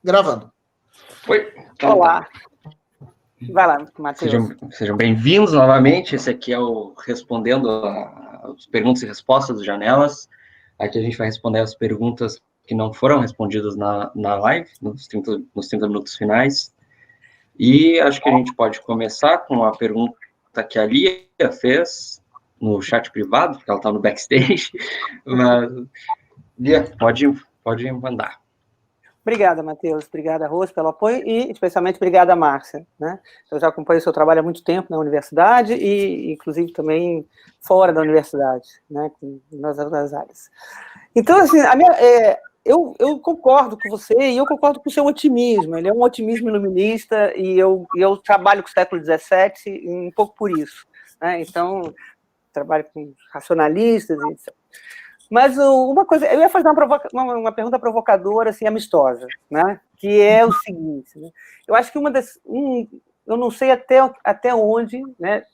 Gravando. Oi. Então, olá. Vai lá, Matheus. Sejam bem-vindos novamente. Esse aqui é o Respondendo as Perguntas e Respostas do Janelas. Aqui a gente vai responder as perguntas que não foram respondidas na live, nos 30 minutos finais. E acho que a gente pode começar com a pergunta que a Lia fez no chat privado, porque ela está no backstage. Mas, Lia, pode mandar. Obrigada, Matheus. Obrigada, Rose, pelo apoio e, especialmente, obrigada, Márcia. Né? Eu já acompanho o seu trabalho há muito tempo na universidade e, inclusive, também fora da universidade, né? Nas outras áreas. Então, assim, eu concordo com você e eu concordo com o seu otimismo. Ele é um otimismo iluminista e eu trabalho com o século XVII um pouco por isso. Né? Então, trabalho com racionalistas e etc. Mas uma coisa, eu ia fazer uma pergunta provocadora, assim, amistosa, né? Que é o seguinte, né? Eu acho que eu não sei até onde, né,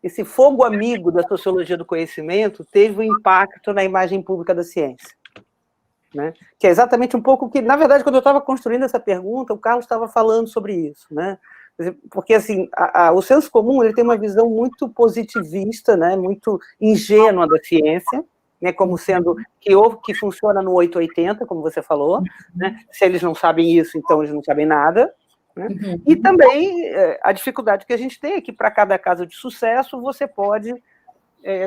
esse fogo amigo da sociologia do conhecimento teve um impacto na imagem pública da ciência, né? Que é exatamente um pouco que, na verdade, quando eu estava construindo essa pergunta, o Carlos estava falando sobre isso, né? Porque, assim, o senso comum ele tem uma visão muito positivista, né, muito ingênua da ciência, né, como sendo que funciona no 880, como você falou, né? Se eles não sabem isso, então eles não sabem nada. Né? E também a dificuldade que a gente tem é que, para cada caso de sucesso, você pode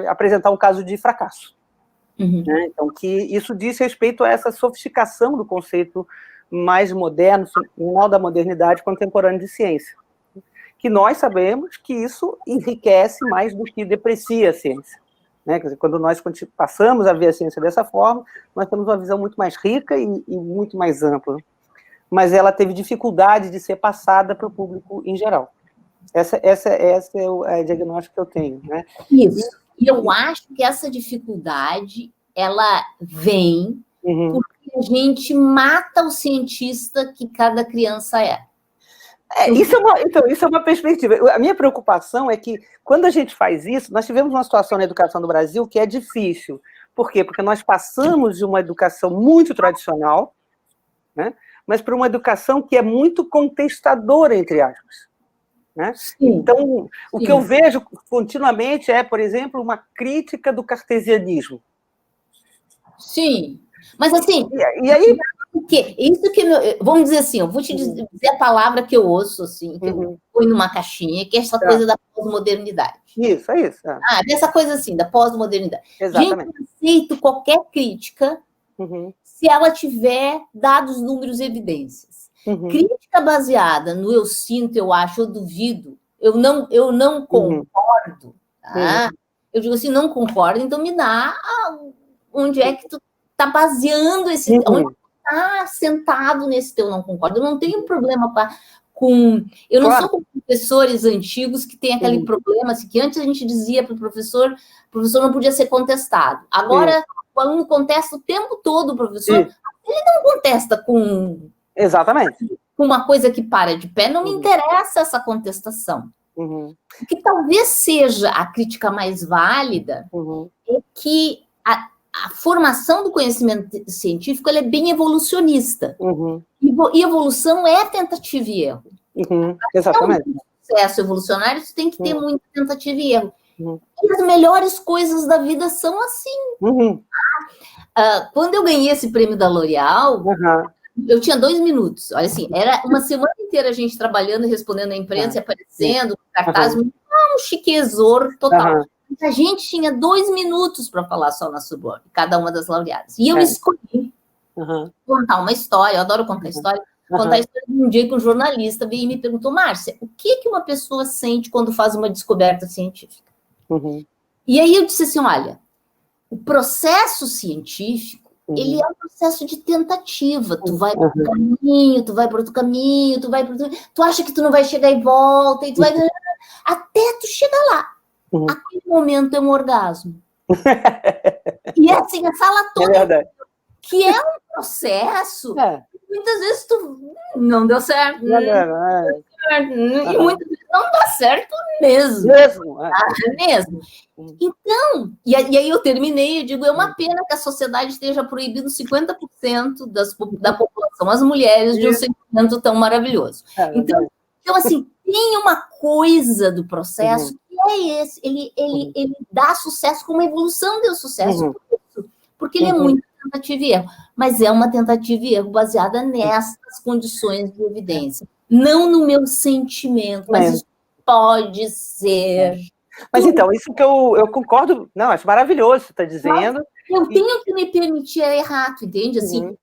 apresentar um caso de fracasso. Né? Então, que isso diz respeito a essa sofisticação do conceito mais moderno, final da modernidade contemporânea de ciência. Que nós sabemos que isso enriquece mais do que deprecia a ciência. Né? Quer dizer, quando nós passamos a ver a ciência dessa forma, nós temos uma visão muito mais rica e muito mais ampla. Mas ela teve dificuldade de ser passada para o público em geral. Esse é o diagnóstico que eu tenho. Né? Isso. E eu acho que essa dificuldade, ela vem porque a gente mata o cientista que cada criança é. Isso é uma perspectiva. A minha preocupação é que, quando a gente faz isso, nós tivemos uma situação na educação do Brasil que é difícil. Por quê? Porque nós passamos de uma educação muito tradicional, né, mas para uma educação que é muito contestadora, entre aspas. Né? Então, o que eu vejo continuamente é, por exemplo, uma crítica do cartesianismo. Sim, mas assim... E aí... Isso que vamos dizer assim, eu vou te dizer a palavra que eu ouço, assim, que eu ponho numa caixinha, que é essa coisa da pós-modernidade. Isso, é isso. Dessa coisa assim, da pós-modernidade. Exatamente. Gente, aceito qualquer crítica se ela tiver dados, números e evidências. Crítica baseada no eu sinto, eu acho, eu duvido, eu não concordo, tá? Eu digo assim, não concordo, então me dá onde é que tu está baseando esse... Onde está sentado nesse teu não concordo. Eu não tenho problema com... Eu não sou com professores antigos que têm aquele problema, assim, que antes a gente dizia para o professor não podia ser contestado. Agora, o aluno contesta o tempo todo o professor. Ele não contesta com... Exatamente. Com uma coisa que para de pé. Não me interessa essa contestação. O que talvez seja a crítica mais válida é que a formação do conhecimento científico ela é bem evolucionista. E evolução é tentativa e erro. Exatamente. Um processo evolucionário, você tem que ter muita tentativa e erro. E as melhores coisas da vida são assim. Quando eu ganhei esse prêmio da L'Oréal, eu tinha 2 minutos. Olha assim, era uma semana inteira a gente trabalhando, respondendo à imprensa, aparecendo, cartaz, um chiquezor total. A gente tinha 2 minutos para falar só na Sorbonne, cada uma das laureadas. E eu escolhi contar uma história, eu adoro contar história, contar a história de um dia que um jornalista veio e me perguntou, Márcia, o que uma pessoa sente quando faz uma descoberta científica? E aí eu disse assim, olha, o processo científico, ele é um processo de tentativa. Tu vai para um caminho, tu vai para outro caminho, tu acha que tu não vai chegar e volta, e tu vai... até tu chegar lá. Aquele momento é um orgasmo. E assim, a sala toda, que é um processo, muitas vezes tu não deu certo. E muitas vezes não dá certo mesmo. Mesmo. Então, e aí eu terminei, eu digo, é uma pena que a sociedade esteja proibindo 50% da população, as mulheres, de um sentimento tão maravilhoso. Então, assim, tem uma coisa do processo que é esse, ele dá sucesso como a evolução deu sucesso, porque ele é muito tentativa e erro, mas é uma tentativa e erro baseada nessas condições de evidência, não no meu sentimento, mas isso pode ser... Mas então, isso que eu concordo, não, acho maravilhoso você está dizendo. Eu tenho que me permitir errar, tu entende? Assim,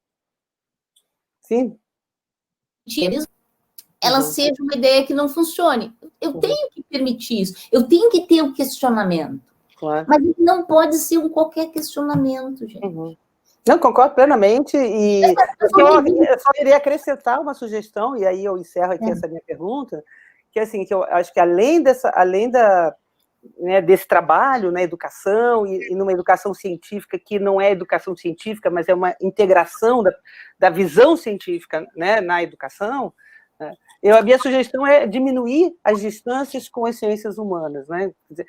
sim. Ela seja uma ideia que não funcione. Eu tenho que permitir isso, eu tenho que ter o questionamento. Claro. Mas não pode ser qualquer questionamento, gente. Não, concordo plenamente, e eu só queria acrescentar uma sugestão, e aí eu encerro aqui essa minha pergunta, que assim, que eu acho que além desse trabalho na educação, e numa educação científica que não é educação científica, mas é uma integração da visão científica, né, na educação, a minha sugestão é diminuir as distâncias com as ciências humanas, né? Quer dizer,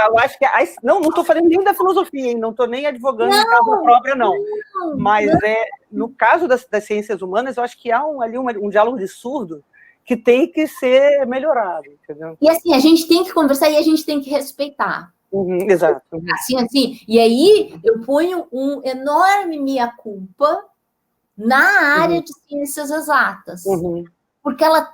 eu acho que... não estou falando nem da filosofia, hein? Não estou nem advogando em causa própria, não. Mas, no caso das ciências humanas, eu acho que há ali um diálogo de surdo que tem que ser melhorado, entendeu? E assim, a gente tem que conversar e a gente tem que respeitar. Exato. Assim, e aí eu ponho um enorme meia-culpa na área de ciências exatas. Porque ela,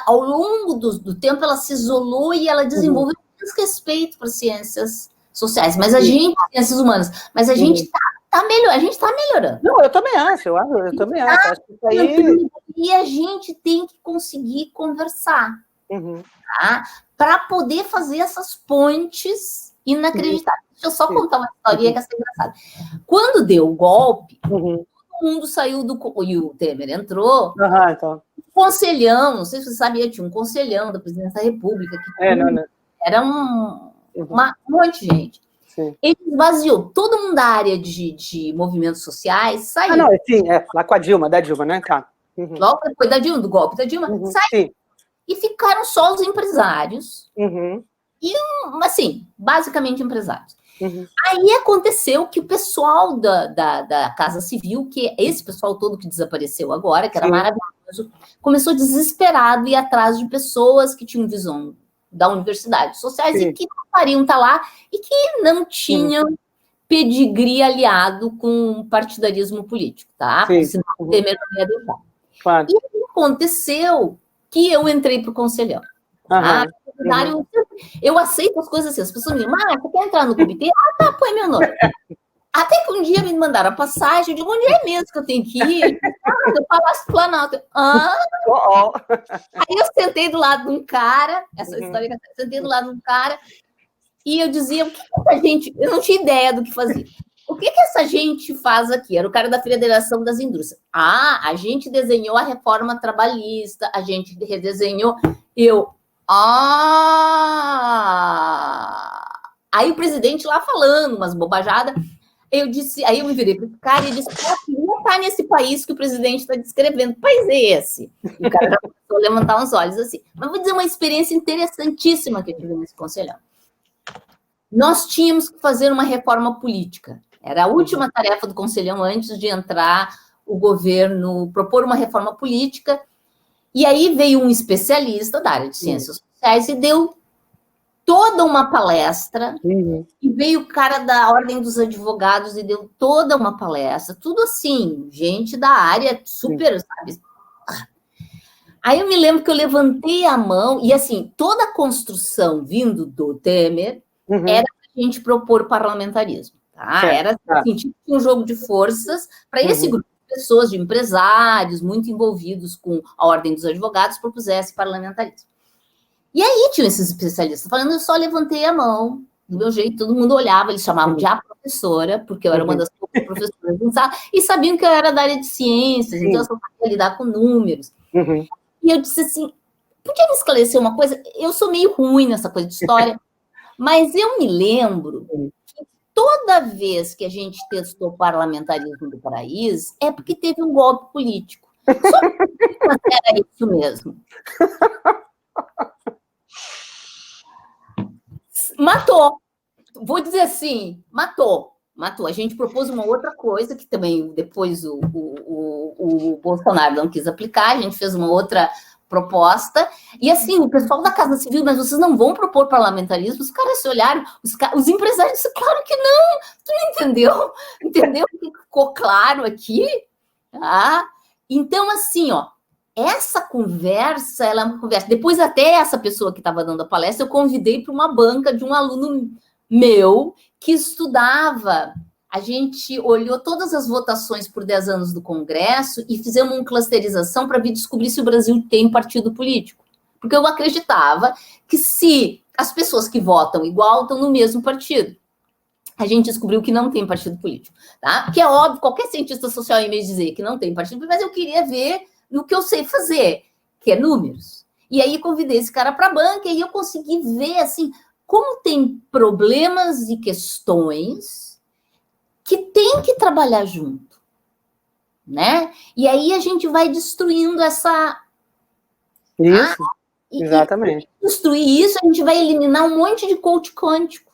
ao longo do tempo, ela se isolou e ela desenvolveu desrespeito para ciências sociais, mas ciências humanas, mas a gente a gente está melhorando. Não, eu também acho, eu também acho. Acho que isso aí... E a gente tem que conseguir conversar, tá? Para poder fazer essas pontes inacreditáveis. Deixa eu só contar uma historinha que é engraçada. Quando deu o golpe, todo mundo saiu e o Temer entrou. Então. Conselhão, não sei se você sabia, tinha um conselhão da presidência da República, que era um monte de gente. Sim. Ele esvaziou todo mundo da área de movimentos sociais, saiu. Lá com a Dilma, da Dilma, né? Tá. Logo depois do golpe da Dilma, saiu. E ficaram só os empresários, e, assim, basicamente empresários. Aí aconteceu que o pessoal da Casa Civil, que é esse pessoal todo que desapareceu agora, que era maravilhoso, começou desesperado a ir atrás de pessoas que tinham visão da universidade, sociais, e que não pariam estar lá, e que não tinham pedigree aliado com partidarismo político, tá? Senão o Temer não ia deixar. Claro. E aconteceu que eu entrei para o conselhão. Eu aceito as coisas assim, as pessoas me dizem, você quer entrar no comitê? Tá, põe meu nome. Até que um dia me mandaram a passagem, eu digo, onde é mesmo que eu tenho que ir? Do Palácio do Planalto. Aí eu sentei do lado de um cara, essa história que eu sentei do lado de um cara, e eu dizia, o que essa gente... Eu não tinha ideia do que fazia. O que essa gente faz aqui? Era o cara da Federação das Indústrias. A gente desenhou a reforma trabalhista, a gente redesenhou... Aí o presidente lá falando umas bobajadas, aí eu me virei para o cara e disse, não está nesse país que o presidente está descrevendo, que país é esse? E o cara já começou a levantar uns olhos assim. Mas vou dizer uma experiência interessantíssima que eu tive nesse conselhão. Nós tínhamos que fazer uma reforma política. Era a última tarefa do conselhão antes de entrar o governo, propor uma reforma política. E aí veio um especialista da área de ciências sociais e deu toda uma palestra, e veio o cara da Ordem dos Advogados e deu toda uma palestra, tudo assim, gente da área super, sabe? Aí eu me lembro que eu levantei a mão, e assim, toda a assim, vindo do Temer era a gente propor parlamentarismo, tá? Era assim, tipo um jogo de forças para esse grupo de pessoas, de empresários, muito envolvidos com a Ordem dos Advogados, propusesse parlamentarismo. E aí tinham esses especialistas falando, eu só levantei a mão, do meu jeito, todo mundo olhava, eles chamavam de a professora, porque eu era uma das poucas professoras da sala, e sabiam que eu era da área de ciências, então eu só sabia lidar com números. E eu disse assim, podia me esclarecer uma coisa? Eu sou meio ruim nessa coisa de história, mas eu me lembro que toda vez que a gente testou o parlamentarismo do país, é porque teve um golpe político. Só que era isso mesmo. Matou. Vou dizer assim, matou. A gente propôs uma outra coisa, que também depois o Bolsonaro não quis aplicar, a gente fez uma outra proposta, e assim, o pessoal da Casa Civil, mas vocês não vão propor parlamentarismo? Os caras se olharam, os empresários disseram, claro que não, tu não entendeu? Entendeu o que ficou claro aqui? Ah, então, assim, ó, essa conversa, ela é uma conversa, depois até essa pessoa que estava dando a palestra, eu convidei para uma banca de um aluno meu que estudava. A gente olhou todas as votações por 10 anos do Congresso e fizemos uma clusterização para vir descobrir se o Brasil tem partido político. Porque eu acreditava que se as pessoas que votam igual estão no mesmo partido. A gente descobriu que não tem partido político. Tá? Que é óbvio, qualquer cientista social ia me dizer que não tem partido político, mas eu queria ver no que eu sei fazer, que é números. E aí convidei esse cara para a banca e eu consegui ver, assim, como tem problemas e questões que tem que trabalhar junto, né? E aí a gente vai destruindo essa... Isso, exatamente. E destruir isso, a gente vai eliminar um monte de coach quântico.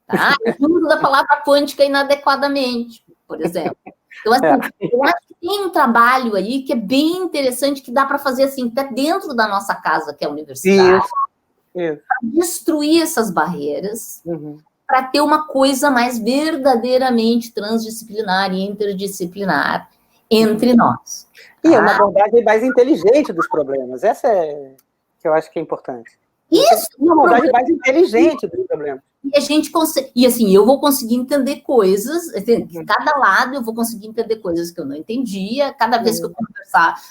Tá? O uso da palavra quântica inadequadamente, por exemplo. Então, assim, eu acho que tem um trabalho aí que é bem interessante, que dá para fazer assim, até dentro da nossa casa, que é a universidade, para destruir essas barreiras, para ter uma coisa mais verdadeiramente transdisciplinar e interdisciplinar entre nós. E é uma abordagem mais inteligente dos problemas. Essa é que eu acho que é importante. Isso! Uma abordagem mais inteligente dos problemas. E a gente consegue, e assim, eu vou conseguir entender coisas, cada lado eu vou conseguir entender coisas que eu não entendia, cada vez que eu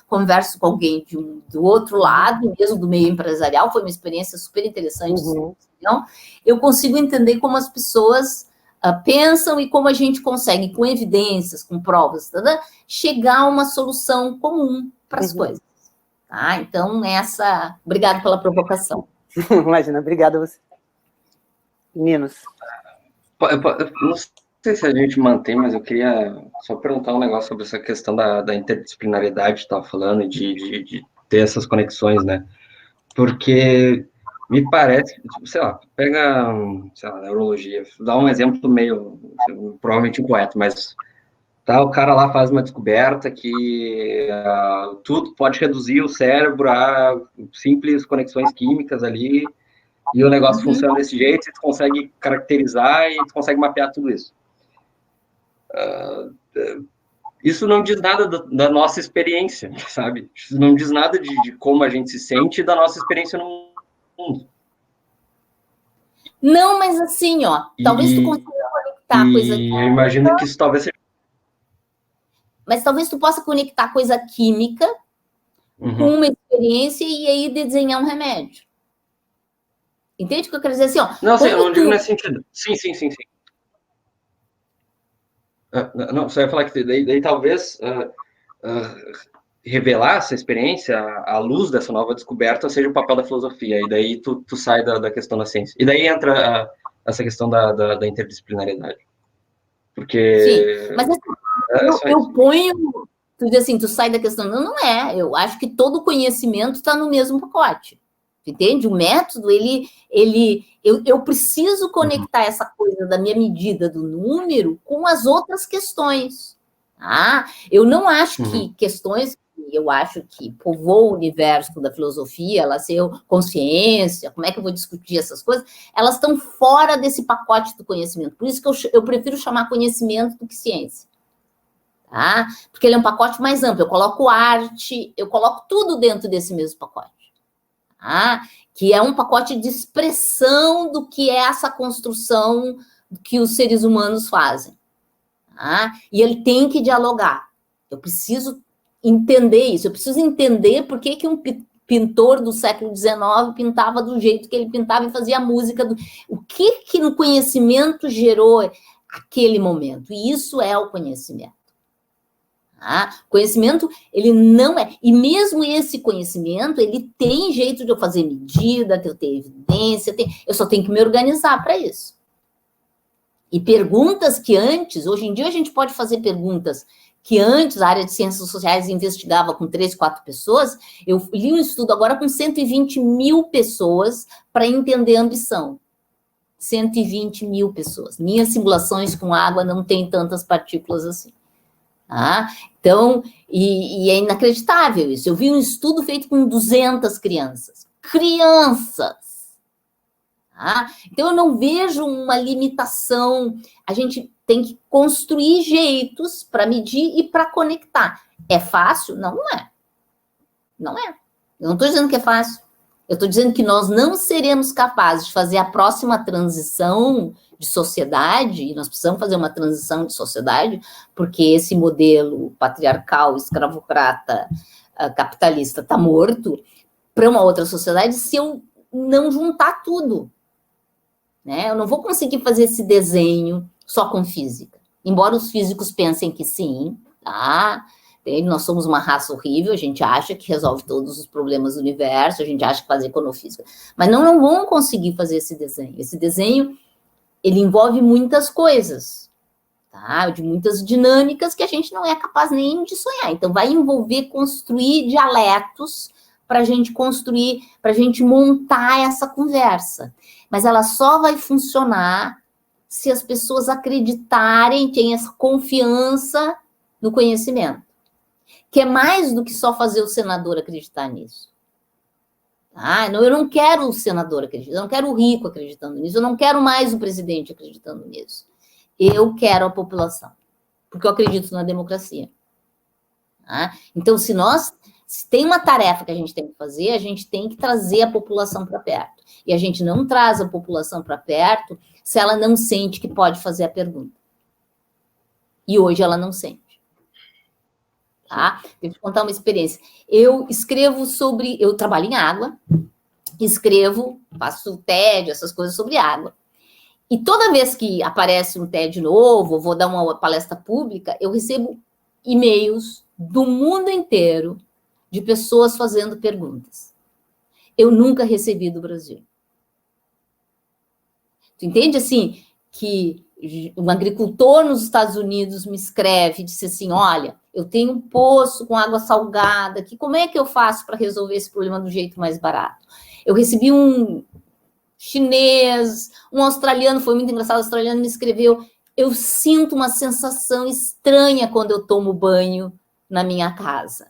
converso com alguém do outro lado, mesmo do meio empresarial, foi uma experiência super interessante, então, eu consigo entender como as pessoas pensam e como a gente consegue, com evidências, com provas, chegar a uma solução comum para as coisas. Tá? Então, obrigado pela provocação. Imagina, obrigada a você. Meninos. Não sei se a gente mantém, mas eu queria só perguntar um negócio sobre essa questão da interdisciplinaridade que estava falando, de ter essas conexões, né? Porque me parece, sei lá, pega, sei lá, neurologia, dá um exemplo meio, provavelmente incorreto, mas tá, o cara lá faz uma descoberta que tudo pode reduzir o cérebro a simples conexões químicas ali, e o negócio funciona desse jeito, e tu consegue caracterizar e tu consegue mapear tudo isso. Isso não diz nada da nossa experiência, sabe? Isso não diz nada de como a gente se sente e da nossa experiência no mundo. Não, mas assim, ó, talvez tu consiga conectar coisa química. Eu imagino que isso talvez seja... Mas talvez tu possa conectar coisa química com uma experiência e aí desenhar um remédio. Entende o que eu quero dizer assim, ó? Não, sim, eu não digo nesse sentido. Sim. Não, só ia falar que daí talvez revelar essa experiência à luz dessa nova descoberta seja o papel da filosofia, e daí tu sai da questão da ciência. E daí entra essa questão da interdisciplinariedade. Porque... Sim, mas assim, eu ponho... Tu diz assim, tu sai da questão... Não é. Eu acho que todo conhecimento está no mesmo pacote. Entende? O método, eu preciso conectar essa coisa da minha medida do número com as outras questões. Tá? Eu não acho que questões que eu acho que povoam o universo da filosofia, ela ser consciência, como é que eu vou discutir essas coisas, elas estão fora desse pacote do conhecimento. Por isso que eu prefiro chamar conhecimento do que ciência. Tá? Porque ele é um pacote mais amplo. Eu coloco arte, eu coloco tudo dentro desse mesmo pacote. Que é um pacote de expressão do que é essa construção que os seres humanos fazem. E ele tem que dialogar. Eu preciso entender isso, eu preciso entender por que um pintor do século XIX pintava do jeito que ele pintava e fazia a música. O que no conhecimento gerou aquele momento? E isso é o conhecimento. Conhecimento, ele não é... E mesmo esse conhecimento, ele tem jeito de eu fazer medida, de eu ter evidência, eu só tenho que me organizar para isso. E perguntas que antes... Hoje em dia, a gente pode fazer perguntas que antes a área de ciências sociais investigava com 3, 4 pessoas. Eu li um estudo agora com 120 mil pessoas para entender a ambição. 120 mil pessoas. Minhas simulações com água não tem tantas partículas assim. Tá? Então, e é inacreditável isso. Eu vi um estudo feito com 200 crianças. Tá? Então, eu não vejo uma limitação. A gente tem que construir jeitos para medir e para conectar. É fácil? Não, não é. Não é. Eu não estou dizendo que é fácil. Eu estou dizendo que nós não seremos capazes de fazer a próxima transição de sociedade, e nós precisamos fazer uma transição de sociedade, porque esse modelo patriarcal, escravocrata, capitalista está morto, para uma outra sociedade, se eu não juntar tudo. Né? Eu não vou conseguir fazer esse desenho só com física. Embora os físicos pensem que sim, tá? Nós somos uma raça horrível, a gente acha que resolve todos os problemas do universo, a gente acha que faz econofísica, mas não vão conseguir fazer esse desenho. Esse desenho, ele envolve muitas coisas, tá? De muitas dinâmicas que a gente não é capaz nem de sonhar. Então, vai envolver construir dialetos para a gente construir, para a gente montar essa conversa. Mas ela só vai funcionar se as pessoas acreditarem, terem essa confiança no conhecimento. Que é mais do que só fazer o senador acreditar nisso. Ah, não, eu não quero o senador acreditando, eu não quero o rico acreditando nisso, eu não quero mais o presidente acreditando nisso. Eu quero a população, porque eu acredito na democracia. Ah, então, se tem uma tarefa que a gente tem que fazer, a gente tem que trazer a população para perto. E a gente não traz a população para perto se ela não sente que pode fazer a pergunta. E hoje ela não sente. Tá? Vou te contar uma experiência. Eu trabalho em água, escrevo, faço TED, essas coisas sobre água. E toda vez que aparece um TED novo, vou dar uma palestra pública, eu recebo e-mails do mundo inteiro de pessoas fazendo perguntas. Eu nunca recebi do Brasil. Tu entende, assim, que um agricultor nos Estados Unidos me escreve e disse assim, olha, eu tenho um poço com água salgada aqui, como é que eu faço para resolver esse problema do jeito mais barato? Eu recebi um chinês, um australiano, foi muito engraçado, o australiano me escreveu, eu sinto uma sensação estranha quando eu tomo banho na minha casa.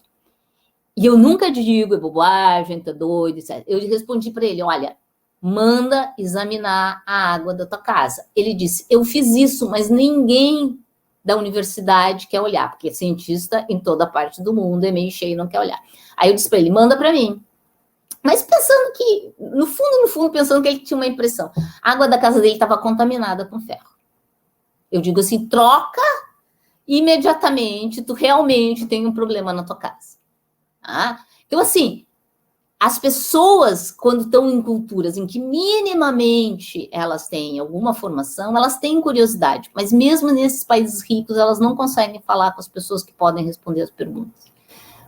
E eu nunca digo, é bobagem, tá doido, etc. Eu respondi para ele, olha, manda examinar a água da tua casa. Ele disse, eu fiz isso, mas ninguém da universidade quer olhar, porque cientista em toda parte do mundo é meio cheio e não quer olhar. Aí eu disse para ele, manda para mim. Mas pensando que, no fundo, pensando que ele tinha uma impressão. A água da casa dele estava contaminada com ferro. Eu digo assim, troca imediatamente, tu realmente tem um problema na tua casa. Tá? Então, assim, as pessoas, quando estão em culturas em que minimamente elas têm alguma formação, elas têm curiosidade, mas mesmo nesses países ricos, elas não conseguem falar com as pessoas que podem responder as perguntas.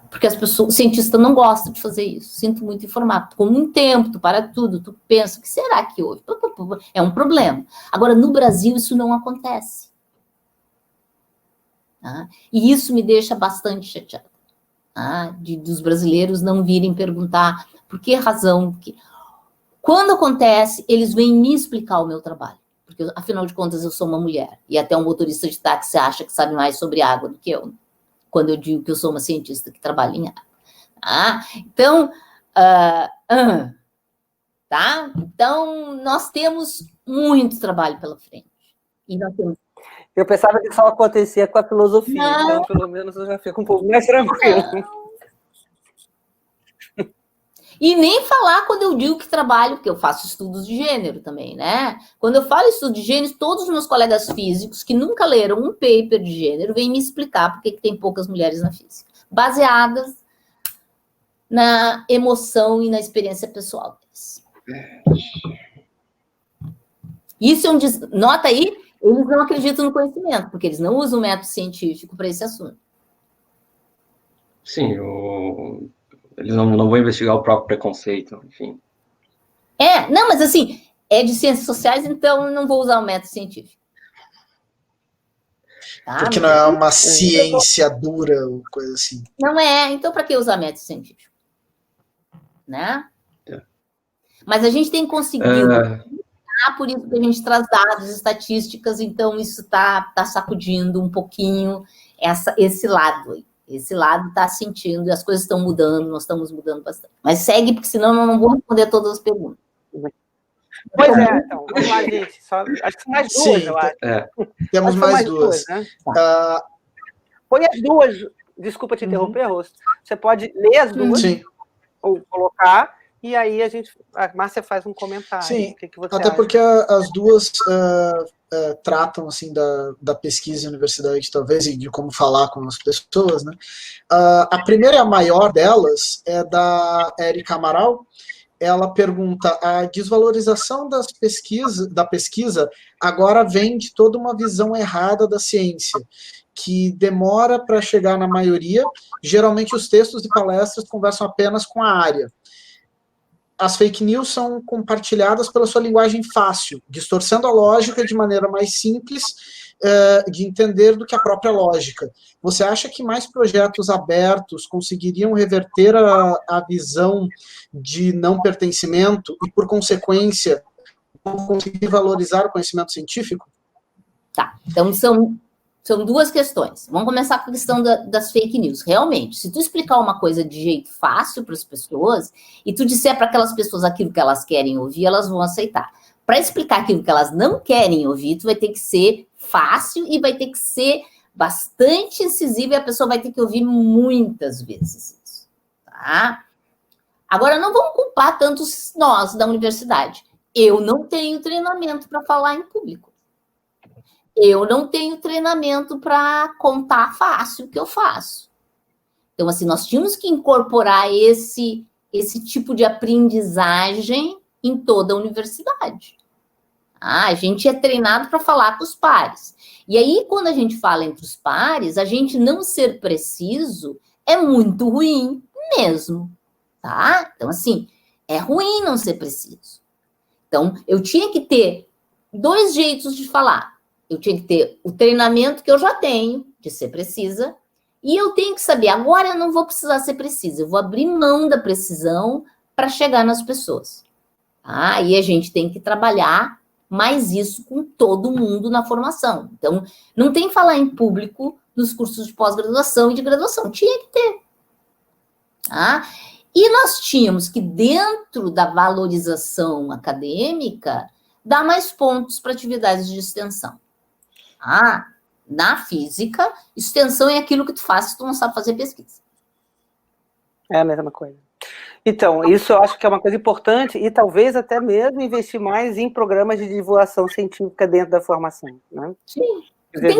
Porque o cientista não gosta de fazer isso. Sinto muito informar. Com um tempo, tu para tudo, tu pensa, o que será que houve? É um problema. Agora, no Brasil, isso não acontece. Tá? E isso me deixa bastante chateada. Tá? Dos brasileiros não virem perguntar por que razão. Porque quando acontece, eles vêm me explicar o meu trabalho. Porque, afinal de contas, eu sou uma mulher. E até um motorista de táxi acha que sabe mais sobre água do que eu. Quando eu digo que eu sou uma cientista que trabalha em água. Tá? Então, tá? Então, nós temos muito trabalho pela frente. E nós temos... Eu pensava que só acontecia com a filosofia, não. Então pelo menos eu já fico um pouco mais tranquilo. Não. E nem falar quando eu digo que trabalho, porque eu faço estudos de gênero também, né? Quando eu falo estudo de gênero, todos os meus colegas físicos que nunca leram um paper de gênero vêm me explicar por que tem poucas mulheres na física, baseadas na emoção e na experiência pessoal deles. Isso é nota aí, eles não acreditam no conhecimento, porque eles não usam o método científico para esse assunto. Sim, eles não vão investigar o próprio preconceito, enfim. Não, mas assim, é de ciências sociais, então eu não vou usar o método científico. Tá? Porque não é uma ciência dura ou coisa assim. Não é, então para que usar método científico? Né? Mas a gente tem conseguido por isso que a gente traz dados, estatísticas, então isso está sacudindo um pouquinho esse lado aí. Esse lado está sentindo, e as coisas estão mudando, nós estamos mudando bastante. Mas segue, porque senão eu não vou responder todas as perguntas. Pois é, então, vamos lá, gente. Acho que são mais duas, eu acho. Temos mais duas. Né? Põe as duas, desculpa te interromper, Rosto. Você pode ler as duas, ou colocar, e aí a Márcia faz um comentário. Sim, o que você até acha? porque as duas tratam assim, da pesquisa e universidade, talvez, e de como falar com as pessoas, né? A primeira e a maior delas é da Érica Amaral. Ela pergunta: a desvalorização da pesquisa agora vem de toda uma visão errada da ciência, que demora para chegar na maioria. Geralmente os textos e palestras conversam apenas com a área. As fake news são compartilhadas pela sua linguagem fácil, distorcendo a lógica de maneira mais simples de entender do que a própria lógica. Você acha que mais projetos abertos conseguiriam reverter a visão de não pertencimento e, por consequência, conseguir valorizar o conhecimento científico? Tá, então são duas questões. Vamos começar com a questão das fake news. Realmente, se tu explicar uma coisa de jeito fácil para as pessoas e tu disser para aquelas pessoas aquilo que elas querem ouvir, elas vão aceitar. Para explicar aquilo que elas não querem ouvir, tu vai ter que ser fácil e vai ter que ser bastante incisivo, e a pessoa vai ter que ouvir muitas vezes isso, tá? Agora, não vamos culpar tanto nós da universidade. Eu não tenho treinamento para falar em público. Eu não tenho treinamento para contar fácil o que eu faço. Então, assim, nós tínhamos que incorporar esse tipo de aprendizagem em toda a universidade. A gente é treinado para falar com os pares. E aí, quando a gente fala entre os pares, a gente não ser preciso é muito ruim mesmo, tá? Então, assim, é ruim não ser preciso. Então, eu tinha que ter dois jeitos de falar. Eu tinha que ter o treinamento que eu já tenho, de ser precisa, e eu tenho que saber, agora eu não vou precisar ser precisa, eu vou abrir mão da precisão para chegar nas pessoas. Tá? E a gente tem que trabalhar mais isso com todo mundo na formação. Então, não tem falar em público nos cursos de pós-graduação e de graduação. Tinha que ter. Tá? E nós tínhamos que, dentro da valorização acadêmica, dar mais pontos para atividades de extensão. Tá? Na física, extensão é aquilo que tu faz se tu não sabe fazer pesquisa. É a mesma coisa. Então, isso eu acho que é uma coisa importante e talvez até mesmo investir mais em programas de divulgação científica dentro da formação, né? Sim. Dizer,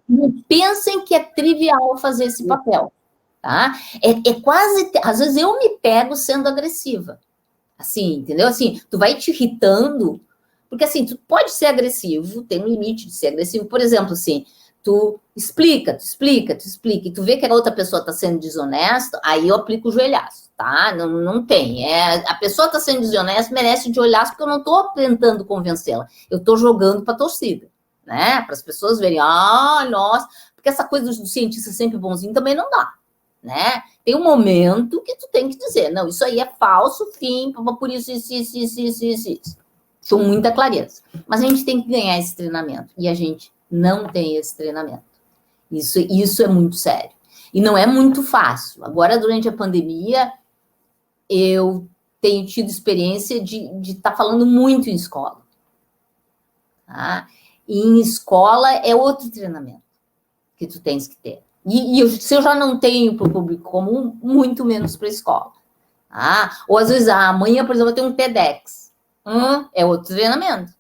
não pensem que é trivial fazer esse papel, tá? É quase, às vezes eu me pego sendo agressiva, assim, entendeu? Assim, tu vai te irritando, porque assim, tu pode ser agressivo, tem um limite de ser agressivo, por exemplo, assim, tu explica, e tu vê que a outra pessoa está sendo desonesta, aí eu aplico o joelhaço, tá? Não tem. A pessoa está sendo desonesta, merece de joelhaço, porque eu não estou tentando convencê-la. Eu estou jogando para a torcida, né? Para as pessoas verem, nossa, porque essa coisa do cientista sempre bonzinho também não dá, né? Tem um momento que tu tem que dizer, não, isso aí é falso, fim, por isso. Com muita clareza. Mas a gente tem que ganhar esse treinamento, e a gente não tem esse treinamento. Isso é muito sério. E não é muito fácil. Agora, durante a pandemia, eu tenho tido experiência de estar falando muito em escola. Tá? E em escola é outro treinamento que tu tens que ter. Se eu já não tenho para o público comum, muito menos para a escola. Tá? Ou às vezes, amanhã, por exemplo, eu tenho um TEDx. É outro treinamento.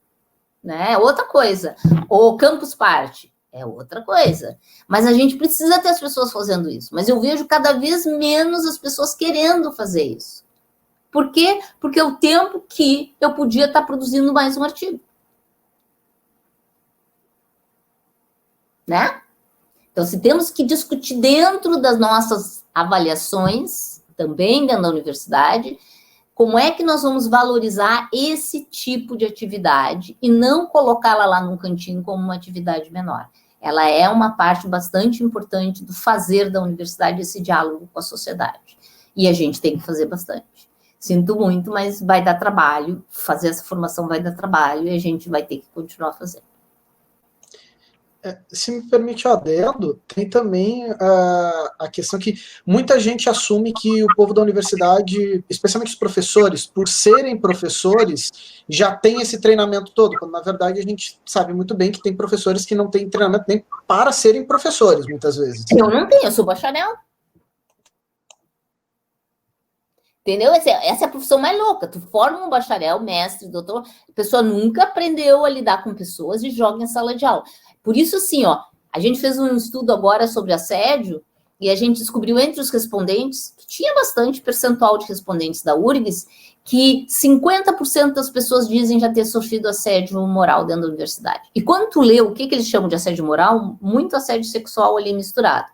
Né? É outra coisa. Ou Campus Party, é outra coisa. Mas a gente precisa ter as pessoas fazendo isso. Mas eu vejo cada vez menos as pessoas querendo fazer isso. Por quê? Porque é o tempo que eu podia estar produzindo mais um artigo. Né? Então, se temos que discutir dentro das nossas avaliações, também dentro da universidade, como é que nós vamos valorizar esse tipo de atividade e não colocá-la lá num cantinho como uma atividade menor. Ela é uma parte bastante importante do fazer da universidade, esse diálogo com a sociedade. E a gente tem que fazer bastante. Sinto muito, mas vai dar trabalho, fazer essa formação vai dar trabalho e a gente vai ter que continuar fazendo. Se me permite o adendo, tem também a questão que muita gente assume que o povo da universidade, especialmente os professores, por serem professores, já tem esse treinamento todo, quando na verdade a gente sabe muito bem que tem professores que não têm treinamento nem para serem professores, muitas vezes. Eu não tenho, eu sou bacharel. Entendeu? Essa é a profissão mais louca. Tu forma um bacharel, mestre, doutor, a pessoa nunca aprendeu a lidar com pessoas e joga em sala de aula. Por isso, assim, ó, a gente fez um estudo agora sobre assédio e a gente descobriu entre os respondentes, que tinha bastante percentual de respondentes da URGS, que 50% das pessoas dizem já ter sofrido assédio moral dentro da universidade. E quando tu lê o que eles chamam de assédio moral, muito assédio sexual ali misturado.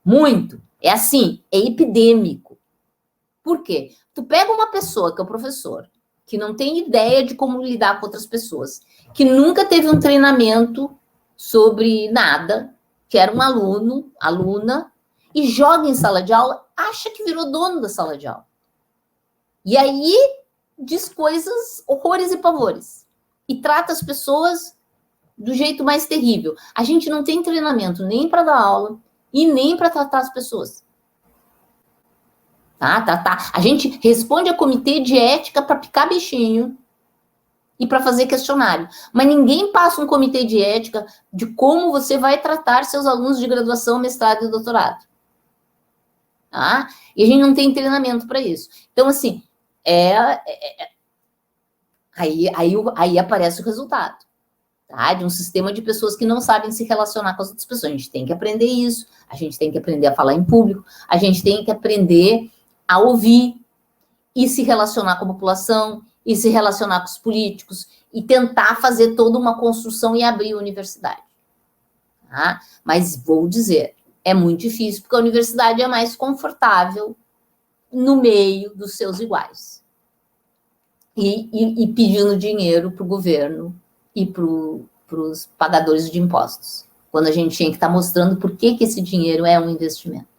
Muito. É assim, é epidêmico. Por quê? Tu pega uma pessoa que é o professor, que não tem ideia de como lidar com outras pessoas, que nunca teve um treinamento sobre nada, que era um aluno, aluna, e joga em sala de aula, acha que virou dono da sala de aula. E aí diz coisas, horrores e pavores. E trata as pessoas do jeito mais terrível. A gente não tem treinamento nem para dar aula e nem para tratar as pessoas. Tá? A gente responde a comitê de ética para picar bichinho e para fazer questionário. Mas ninguém passa um comitê de ética de como você vai tratar seus alunos de graduação, mestrado e doutorado. Tá? E a gente não tem treinamento para isso. Então, assim, aí aparece o resultado. Tá? De um sistema de pessoas que não sabem se relacionar com as outras pessoas. A gente tem que aprender isso, a gente tem que aprender a falar em público, a gente tem que aprender a ouvir e se relacionar com a população, e se relacionar com os políticos, e tentar fazer toda uma construção e abrir a universidade. Tá? Mas vou dizer, é muito difícil, porque a universidade é mais confortável no meio dos seus iguais. E pedindo dinheiro para o governo e para os pagadores de impostos, quando a gente tinha que estar mostrando por que esse dinheiro é um investimento.